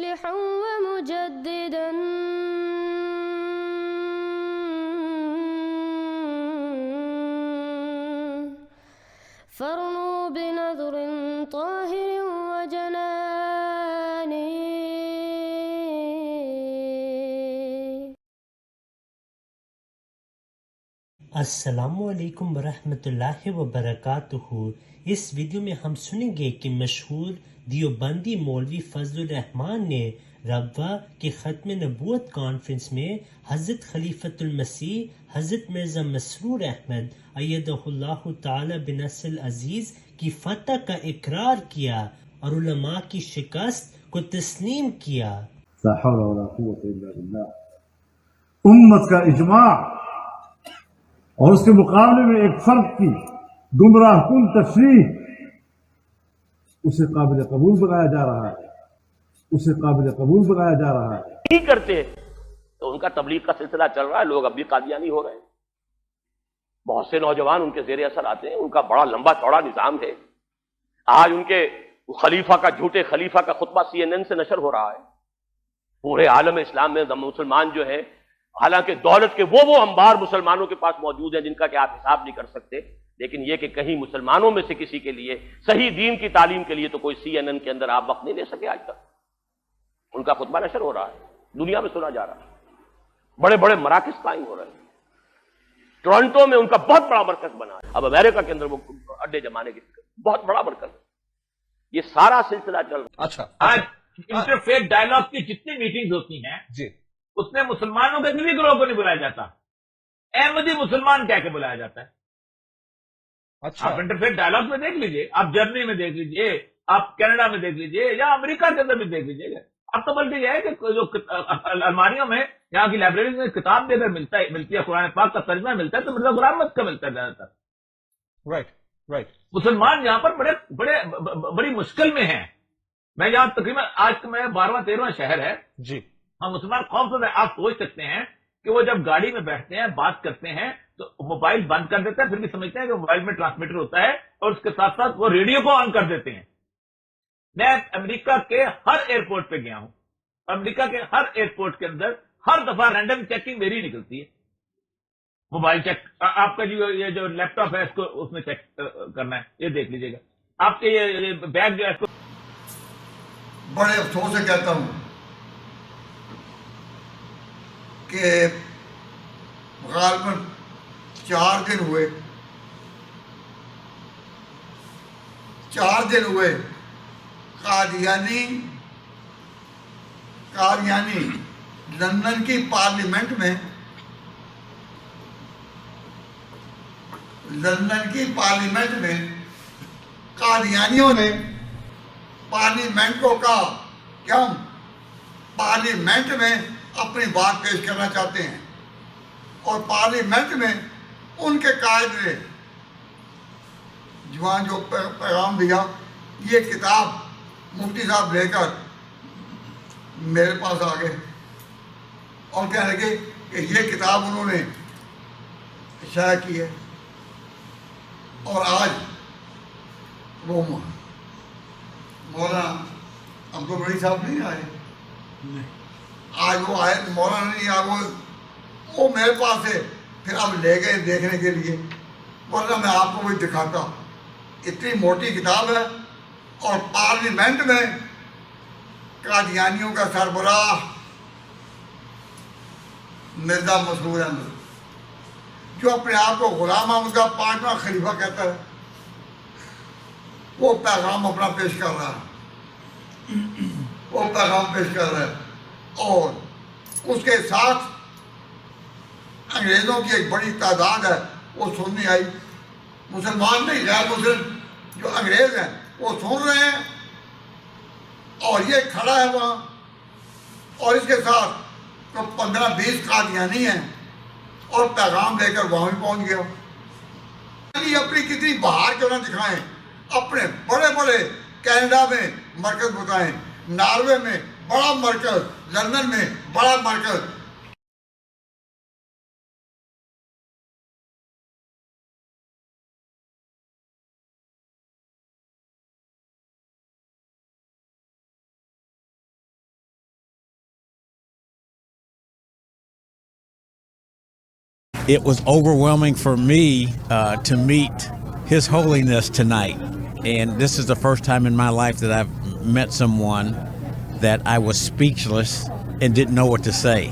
مصلحا ومجددا فارنوا بنظر طاهر وجنان. السلام علیکم ورحمۃ اللہ وبرکاتہ. اس ویڈیو میں ہم سنیں گے کہ مشہور دیوبندی مولوی فضل الرحمان نے ربوہ کے ختم نبوت کانفرنس میں حضرت خلیفۃ المسیح حضرت مرزا مسرور احمد ایدہ اللہ تعالی بنصر العزیز کی فتح کا اقرار کیا اور علماء کی شکست کو تسلیم کیا. لا حول ولا قوة الا باللہ. امت کا اجماع اور اس کے مقابلے میں ایک فرد کی گمراہ کن تشریح، اسے قابل قبول بنایا جا رہا ہے، اسے قابل قبول بنایا جا رہا ہے. نہیں کرتے تو ان کا تبلیغ کا سلسلہ چل رہا ہے، لوگ اب بھی قادیانی ہو رہے ہیں. بہت سے نوجوان ان کے زیر اثر آتے ہیں، ان کا بڑا لمبا چوڑا نظام ہے. آج ان کے خلیفہ کا جھوٹے خلیفہ کا خطبہ CNN سے نشر ہو رہا ہے. پورے عالم اسلام میں مسلمان جو ہے، حالانکہ دولت کے وہ انبار مسلمانوں کے پاس موجود ہیں جن کا کہ آپ حساب نہیں کر سکتے، لیکن یہ کہ کہیں مسلمانوں میں سے کسی کے لیے صحیح دین کی تعلیم کے لیے تو کوئی CNN کے اندر آپ وقت نہیں دے سکے. آج تک ان کا خطبہ نشر ہو رہا ہے، دنیا میں سنا جا رہا ہے، بڑے بڑے مراکز قائم ہو رہے ہیں. ٹورنٹو میں ان کا بہت بڑا مرکز بنا ہے، اب امریکہ کے اندر وہ اڈے جمانے کی بہت بڑا مرکز ہے. یہ سارا سلسلہ چل رہا ہے. اچھا، آج انٹرفیتھ ڈائیلاگ کی جتنی میٹنگز ہوتی ہیں جی، اس میں مسلمانوں کے کسی گروہ کو نہیں بلایا جاتا، احمدی مسلمان کہہ کے بلایا جاتا ہے. اچھا، آپ انٹرفیتھ ڈائیلاگ میں دیکھ لیجئے، آپ جرمنی میں دیکھ لیجئے، آپ کینیڈا میں دیکھ لیجئے، یا امریکہ کے اندر بھی دیکھ لیجئے. اب تو بلکہ یہ ہے کہ جو الماریوں میں یہاں کی لائبریری میں کتاب بھی اگر ملتی ہے، قرآن پاک کا ترجمہ ملتا ہے تو مرزا غلام احمد کا ملتا ہے زیادہ تر. رائٹ. مسلمان یہاں پر بڑی مشکل میں ہیں. میں یہاں تقریباً آج کا میں 12واں-13واں شہر ہے. جی، ہم مسلمان قوم سے آپ سوچ سکتے ہیں کہ وہ جب گاڑی میں بیٹھتے ہیں بات کرتے ہیں تو موبائل بند کر دیتے ہیں، پھر بھی سمجھتے ہیں کہ موبائل میں ٹرانسمیٹر ہوتا ہے اور اس کے ساتھ ساتھ وہ ریڈیو کو آن کر دیتے ہیں. میں امریکہ کے ہر ایئرپورٹ پہ گیا ہوں، امریکہ کے ہر ایئرپورٹ کے اندر ہر دفعہ رینڈم چیکنگ میری نکلتی ہے. موبائل چیک، آپ کا یہ جو لیپ ٹاپ ہے اس کو اس میں چیک کرنا ہے، یہ دیکھ لیجیے گا. آپ کے یہ بیگ جو ہے اس کو بڑے افسوس سے کہتا ہوں کہ غالباً 4 دن ہوئے قادیانی لندن کی پارلیمنٹ میں قادیانیوں نے پارلیمنٹ کو کہا کہ ہم پارلیمنٹ میں اپنی بات پیش کرنا چاہتے ہیں، اور پارلیمنٹ میں ان کے قائد نے جوان جو پیغام دیا، یہ کتاب مفتی صاحب لے کر میرے پاس آ گئے اور کہنے لگے کہ یہ کتاب انہوں نے شائع کی ہے. اور آج وہ مولانا عبد البری صاحب نہیں آئے، آج وہ آئے، مولانا نہیں آئے، وہ میرے پاس ہے. پھر اب لے گئے دیکھنے کے لیے، ورنہ میں آپ کو وہی دکھاتا. اتنی موٹی کتاب ہے، اور پارلیمنٹ میں قادیانیوں کا سربراہ مرزا مسرور احمد، جو اپنے آپ کو غلام احمد کا 5واں خلیفہ کہتا ہے، وہ پیغام اپنا پیش کر رہا ہے. اور اس کے ساتھ انگریزوں کی ایک بڑی تعداد ہے، وہ سننے آئی. مسلمان نہیں، غیر مسلم جو انگریز ہیں وہ سن رہے ہیں، اور یہ کھڑا ہے وہاں، اور اس کے ساتھ 15-20 قادیانی ہیں، اور پیغام لے کر وہاں بھی پہنچ گیا. اپنی کتنی بہار کیوں نہ دکھائیں، اپنے بڑے بڑے کینیڈا میں مرکز بتائیں، ناروے میں بڑا مرکز، لندن میں بڑا مرکز. It was overwhelming for me to meet His Holiness tonight. And this is the first time in my life that I've met someone that I was speechless and didn't know what to say.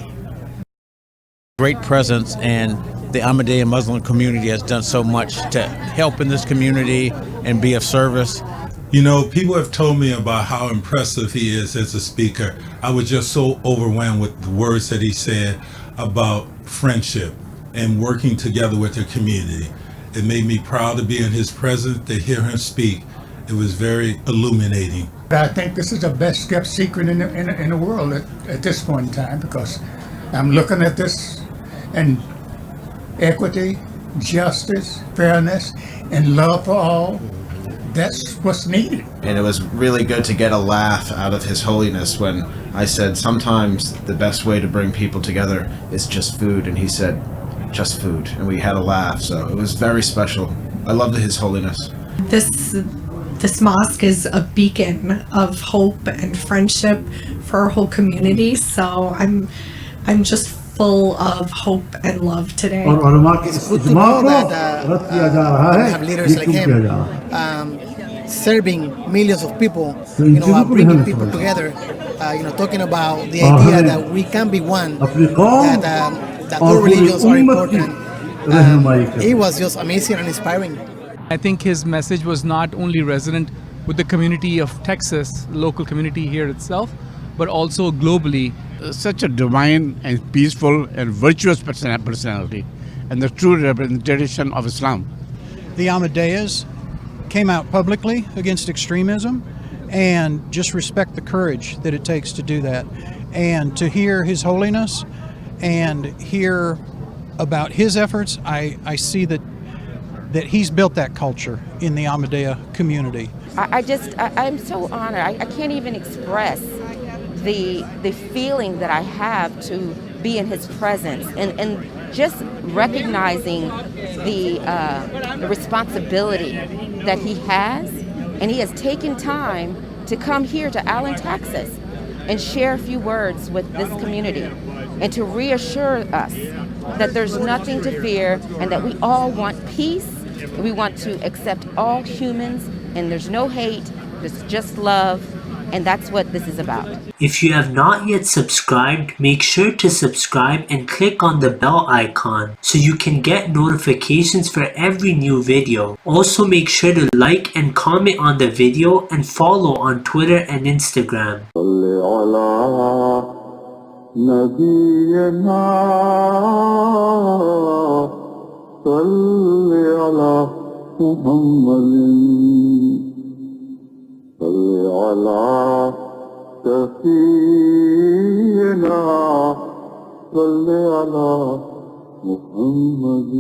Great presence, and the Ahmadiyya Muslim community has done so much to help in this community and be of service. You know, people have told me about how impressive he is as a speaker. I was just so overwhelmed with the words that he said about friendship and working together with the community. It made me proud to be in his presence, to hear him speak. It was very illuminating. I think this is the best kept secret in the world at this point in time, because I'm looking at this, and equity, justice, fairness, and love for all, that's what's needed. And it was really good to get a laugh out of His Holiness when I said sometimes the best way to bring people together is just food, and he said just food, and we had a laugh. So it was very special. I love His Holiness. This mosque is a beacon of hope and friendship for our whole community. So I'm just full of hope and love today. It's good to know that we have leaders like him serving millions of people, bringing people together, talking about the idea that we can be one, that all religions are important. It was just amazing and inspiring. I think his message was not only resonant with the community of Texas, local community here itself, but also globally. Such a divine and peaceful and virtuous personality, and the true representation of Islam. The Ahmadiyyas came out publicly against extremism, and just respect the courage that it takes to do that. And to hear His Holiness and hear about his efforts, I see that he's built that culture in the Ahmadiyya community. I'm so honored. I can't even express the feeling that I have to be in his presence, and just recognizing the responsibility that he has, and he has taken time to come here to Allen, Texas, and share a few words with this community, and to reassure us that there's nothing to fear, and that we all want peace. We want to accept all humans, and there's no hate, there's just love, and that's what this is about. If you have not yet subscribed, make sure to subscribe and click on the bell icon so you can get notifications for every new video. Also make sure to like and comment on the video and follow on Twitter and Instagram. صل على سفينا صل على محمد